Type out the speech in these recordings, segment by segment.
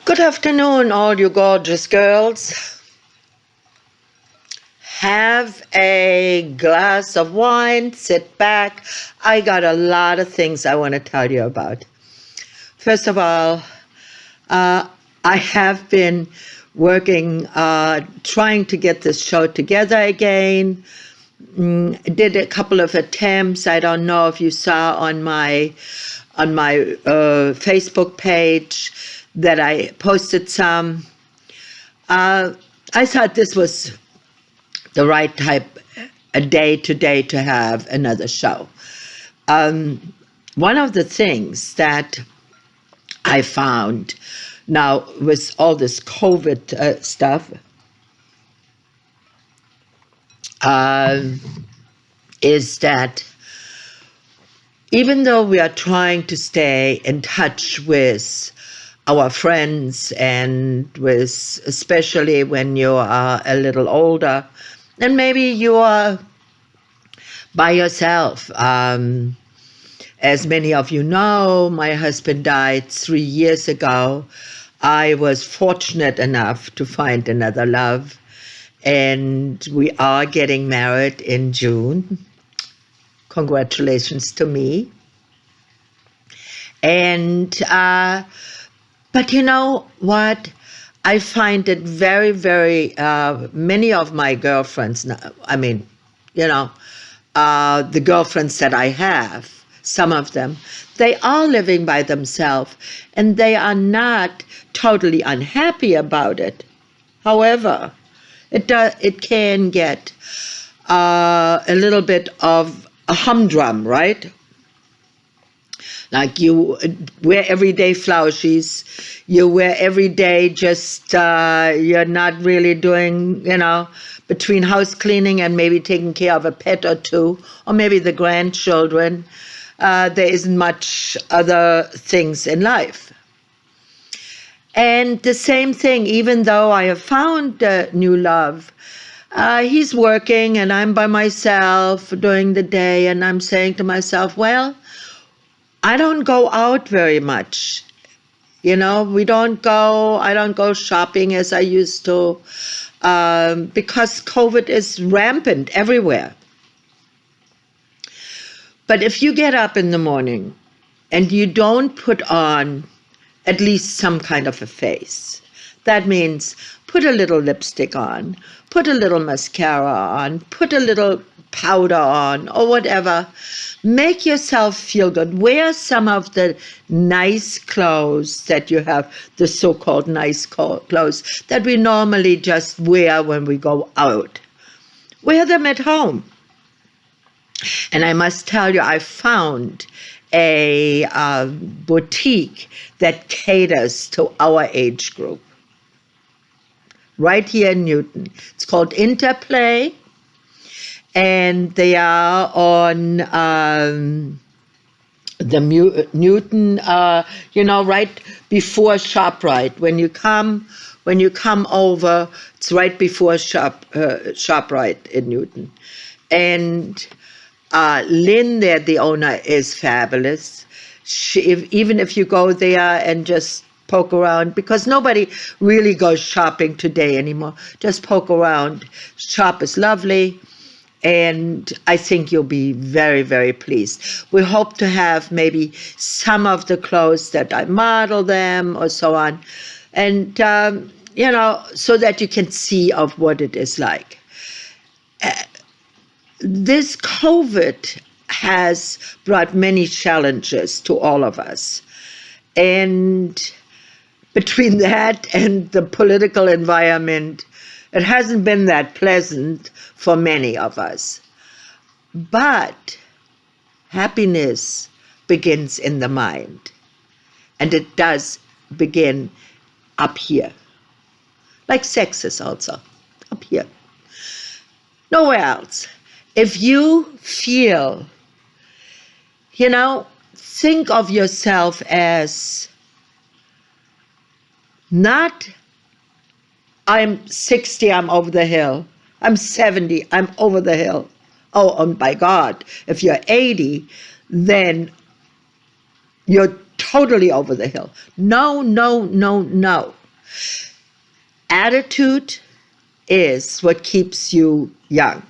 Good afternoon, all you gorgeous girls. Have a glass of wine, sit back. I got a lot of things I want to tell you about. First of all, I have been working, trying to get this show together again. Did a couple of attempts. I don't know if you saw on my Facebook page that I posted some. I thought this was the right type, a day to have another show. One of the things that I found now with all this COVID stuff is that even though we are trying to stay in touch with our friends and with, especially when you are a little older, and maybe you are by yourself. As many of you know, my husband died 3 years ago. I was fortunate enough to find another love, and we are getting married in June. Congratulations to me. And, but you know what? I find it very, very, many of my girlfriends, the girlfriends that I have, some of them, they are living by themselves and they are not totally unhappy about it. However, it can get a little bit of a humdrum, right? Like you wear everyday flousies, you wear every day just, you're not really doing, between house cleaning and maybe taking care of a pet or two, or maybe the grandchildren, there isn't much other things in life. And the same thing, even though I have found new love, he's working and I'm by myself during the day, and I'm saying to myself, well, I don't go out very much. I don't go shopping as I used to, because COVID is rampant everywhere. But if you get up in the morning and you don't put on at least some kind of a face, that means put a little lipstick on, put a little mascara on, put a little powder on, or whatever. Make yourself feel good. Wear some of the nice clothes that you have, the so-called nice clothes that we normally just wear when we go out. Wear them at home. And I must tell you, I found a boutique that caters to our age group right here in Newton. It's called Interplay, and they are on the Newton, right before ShopRite. When you come over, it's right before ShopRite in Newton. And Lynn there, the owner, is fabulous. Even if you go there and just poke around, because nobody really goes shopping today anymore, just poke around. Shop is lovely, and I think you'll be very, very pleased. We hope to have maybe some of the clothes that I model them or so on, and, so that you can see of what it is like. This COVID has brought many challenges to all of us. And between that and the political environment, it hasn't been that pleasant for many of us. But happiness begins in the mind. And it does begin up here. Like sex is also up here. Nowhere else. If you feel, think of yourself as not, I'm 60, I'm over the hill. I'm 70, I'm over the hill. Oh, and by God, if you're 80, then you're totally over the hill. No, no, no, no. Attitude is what keeps you young.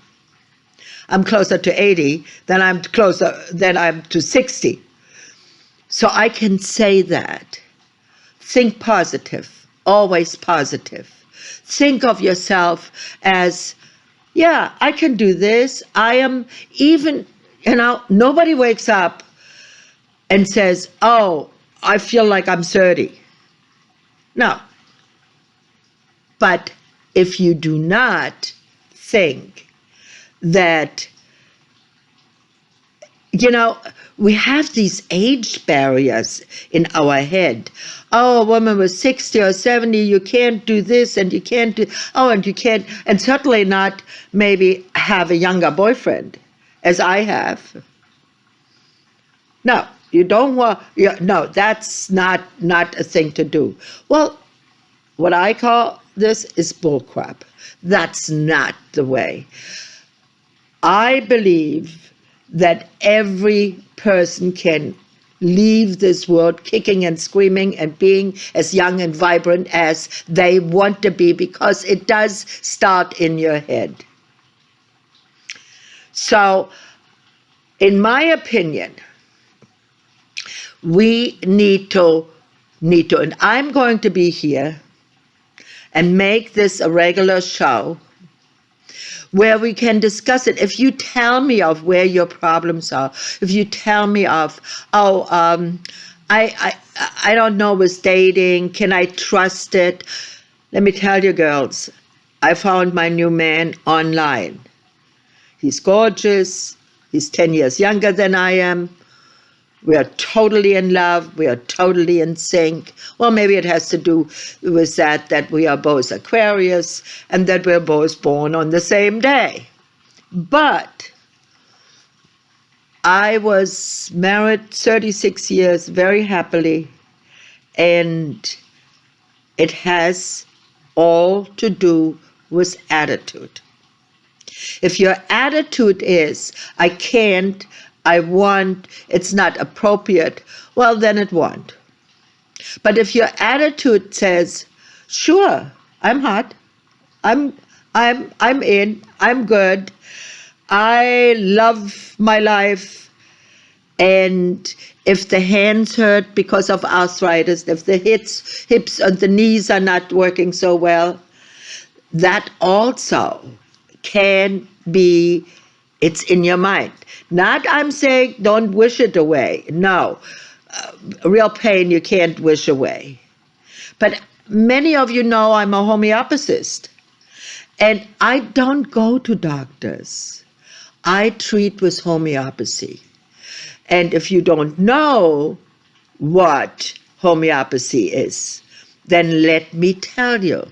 I'm closer to 80 than I'm to 60. So I can say that. Think positive, always positive. Think of yourself as, yeah, I can do this. I am even, nobody wakes up and says, oh, I feel like I'm 30. No. But if you do not think that, we have these age barriers in our head. Oh, a woman was 60 or 70, you can't do this and you can't do, and you can't, and certainly not maybe have a younger boyfriend, as I have. No, you don't want, no, that's not a thing to do. Well, what I call this is bullcrap. That's not the way. I believe that every person can leave this world kicking and screaming and being as young and vibrant as they want to be, because it does start in your head. So, in my opinion, we need to, and I'm going to be here and make this a regular show where we can discuss it. If you tell me of where your problems are, if you tell me of, I don't know with dating, can I trust it? Let me tell you, girls, I found my new man online. He's gorgeous. He's 10 years younger than I am. We are totally in love. We are totally in sync. Well, maybe it has to do with that we are both Aquarius and that we're both born on the same day. But I was married 36 years very happily, and it has all to do with attitude. If your attitude is, I can't, I want, it's not appropriate, well, then it won't. But if your attitude says, sure, I'm hot, I'm in, I'm good, I love my life, and if the hands hurt because of arthritis, if the hips and the knees are not working so well, that also can be, it's in your mind. Not, I'm saying don't wish it away. No, real pain you can't wish away. But many of you know I'm a homeopathist, and I don't go to doctors. I treat with homeopathy. And if you don't know what homeopathy is, then let me tell you.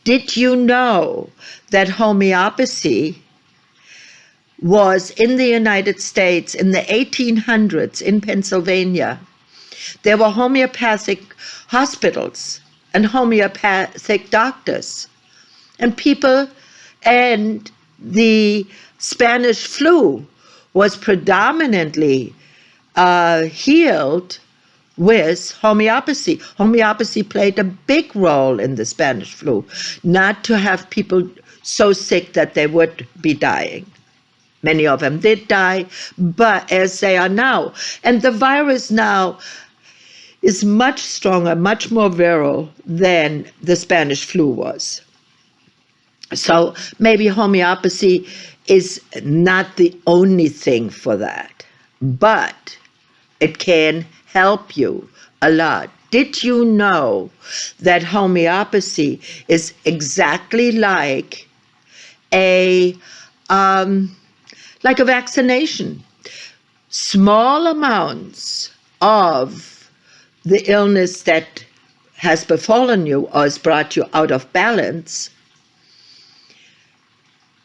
Did you know that homeopathy was in the United States in the 1800s in Pennsylvania? There were homeopathic hospitals and homeopathic doctors. And the Spanish flu was predominantly healed with homeopathy. Homeopathy played a big role in the Spanish flu, not to have people so sick that they would be dying. Many of them did die, but as they are now. And the virus now is much stronger, much more virile than the Spanish flu was. So maybe homeopathy is not the only thing for that, but it can help you a lot. Did you know that homeopathy is exactly like a vaccination? Small amounts of the illness that has befallen you or has brought you out of balance,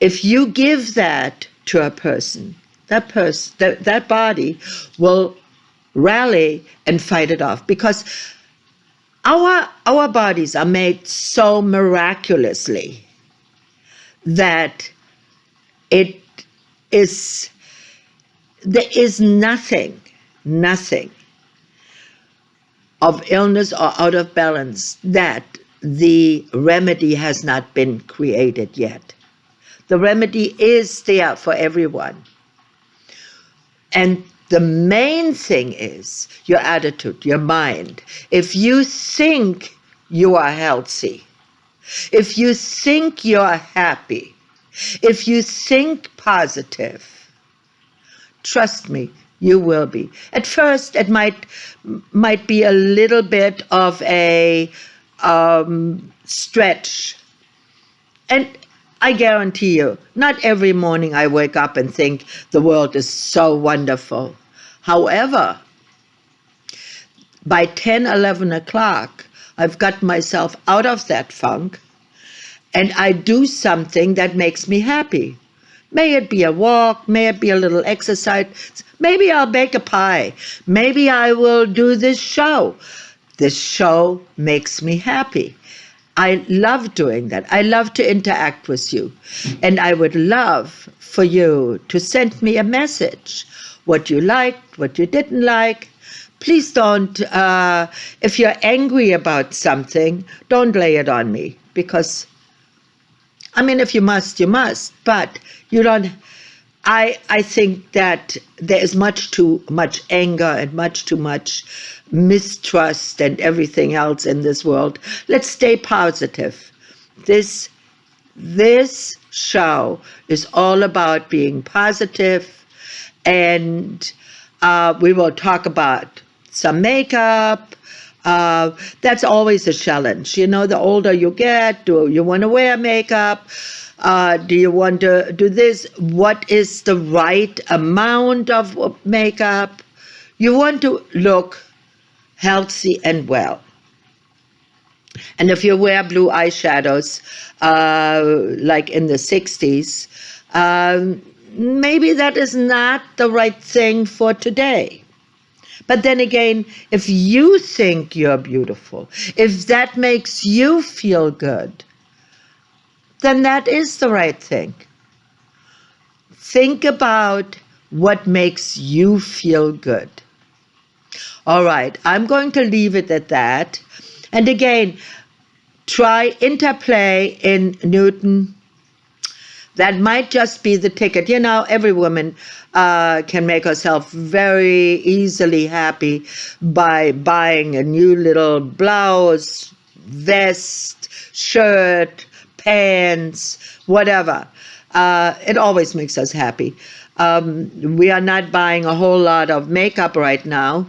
if you give that to a person, that body will rally and fight it off, because our bodies are made so miraculously that there is nothing of illness or out of balance, that the remedy has not been created yet. The remedy is there for everyone. And the main thing is your attitude, your mind. If you think you are healthy, if you think you're happy, if you think positive, trust me, you will be. At first, it might be a little bit of a stretch. And I guarantee you, not every morning I wake up and think the world is so wonderful. However, by 10, 11 o'clock, I've got myself out of that funk and I do something that makes me happy. May it be a walk, may it be a little exercise, maybe I'll bake a pie, maybe I will do this show. This show makes me happy. I love doing that. I love to interact with you. And I would love for you to send me a message, what you liked, what you didn't like. Please don't, if you're angry about something, don't lay it on me. Because, I mean, if you must, you must. But you don't, I think that there is much too much anger and much too much mistrust and everything else in this world. Let's stay positive. This show is all about being positive, and we will talk about some makeup. That's always a challenge. You know, the older you get, do you want to wear makeup? Do you want to do this? What is the right amount of makeup? You want to look healthy and well. And if you wear blue eyeshadows, like in the 60s, maybe that is not the right thing for today. But then again, if you think you're beautiful, if that makes you feel good, then that is the right thing. Think about what makes you feel good. All right, I'm going to leave it at that. And again, try Interplay in Newton. That might just be the ticket. You know, every woman can make herself very easily happy by buying a new little blouse, vest, shirt, pants, whatever. It always makes us happy. We are not buying a whole lot of makeup right now,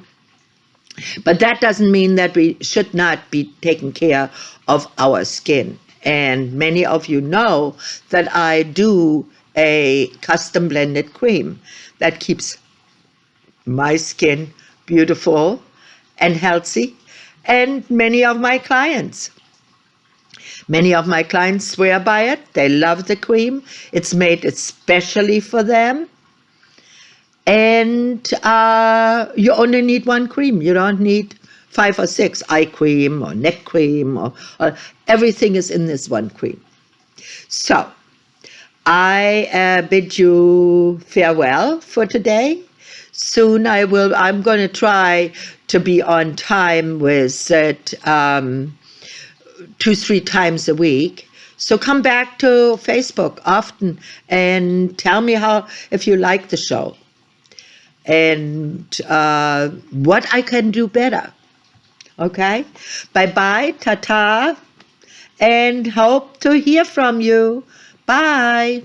but that doesn't mean that we should not be taking care of our skin. And many of you know that I do a custom blended cream that keeps my skin beautiful and healthy, and many of my clients swear by it. They love the cream. It's made especially for them. And you only need one cream. You don't need 5 or 6 eye cream or neck cream. Or everything is in this one cream. So I bid you farewell for today. Soon I'm going to try to be on time with it 2-3 times a week. So come back to Facebook often and tell me if you like the show and what I can do better. Okay? Bye-bye, ta-ta, and hope to hear from you. Bye.